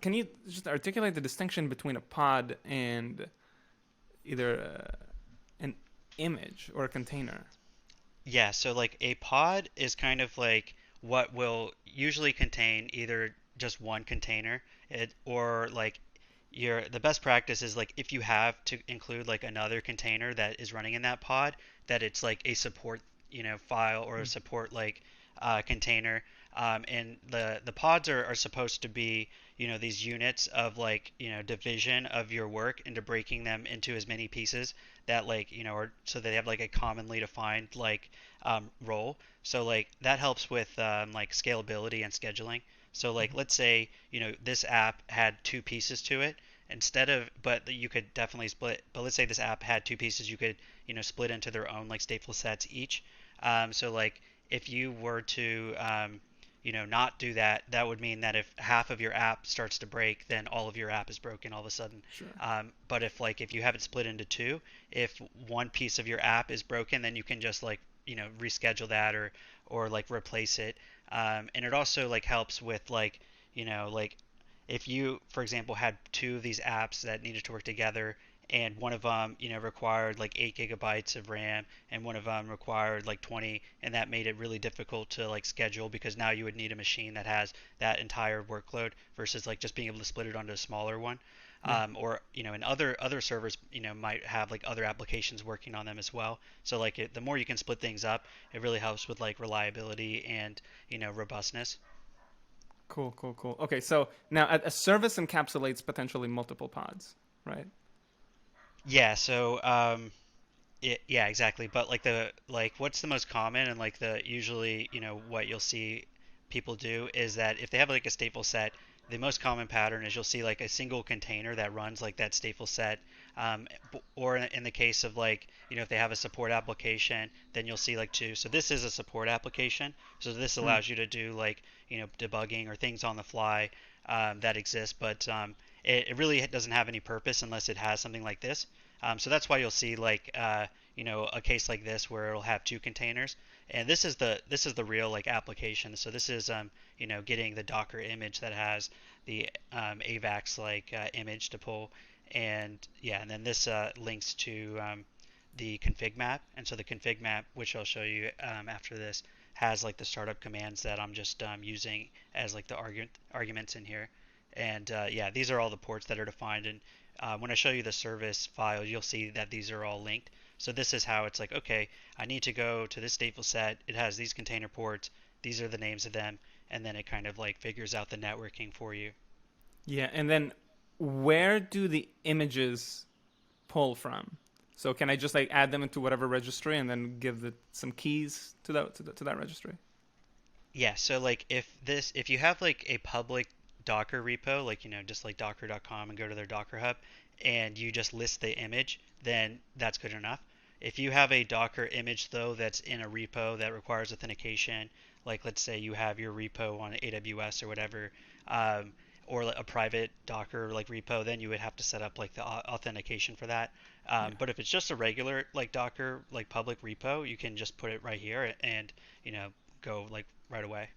can you just articulate the distinction between a pod and either an image or a container? Yeah, so like a pod is kind of like what will usually contain either just one container, or like the best practice is like if you have to include like another container that is running in that pod, that it's like a support, file or a Mm. support like container. And the pods are supposed to be, these units of like, division of your work into breaking them into as many pieces that like, or so they have like a commonly defined like role. So like that helps with like scalability and scheduling. So like let's say, this app had two pieces to it but you could definitely split, but let's say this app had two pieces, you could, split into their own like stateful sets each. So like if you were to not do that, that would mean that if half of your app starts to break, then all of your app is broken all of a sudden. Sure. But if you have it split into two, if one piece of your app is broken, then you can just like reschedule that or like replace it. And it also like helps with like like if you, for example, had two of these apps that needed to work together, and one of them, required like 8 GB of RAM, and one of them required like 20, and that made it really difficult to like schedule because now you would need a machine that has that entire workload versus like just being able to split it onto a smaller one. Yeah. Or and other servers might have like other applications working on them as well. So like the more you can split things up, it really helps with like reliability and robustness. Cool, cool, cool. Okay, so now a service encapsulates potentially multiple pods, right? Yeah, so yeah, exactly. But like what's the most common and like the usually, what you'll see people do is that if they have like a stateful set, the most common pattern is you'll see like a single container that runs like that stateful set. Or in the case of like, if they have a support application, then you'll see like two. So this is a support application. So this Hmm. allows you to do like, debugging or things on the fly that exist, but it really doesn't have any purpose unless it has something like this. So that's why you'll see like a case like this where it'll have two containers, and this is the real like application. So this is getting the Docker image that has the AVAX like image to pull, and yeah, and then this links to the config map, and so the config map, which I'll show you after this, has like the startup commands that I'm just using as like the arguments in here. And yeah, these are all the ports that are defined. And when I show you the service file, you'll see that these are all linked. So this is how it's like, okay, I need to go to this stateful set. It has these container ports. These are the names of them. And then it kind of like figures out the networking for you. Yeah, and then where do the images pull from? So can I just like add them into whatever registry and then give some keys to that registry? Yeah, so like if you have like a public Docker repo, like just like docker.com and go to their Docker hub and you just list the image, then that's good enough. If you have a Docker image though that's in a repo that requires authentication, like let's say you have your repo on AWS or whatever, um, or a private Docker like repo, then you would have to set up like the authentication for that. Yeah. But if it's just a regular like Docker like public repo, you can just put it right here and you know go like right away.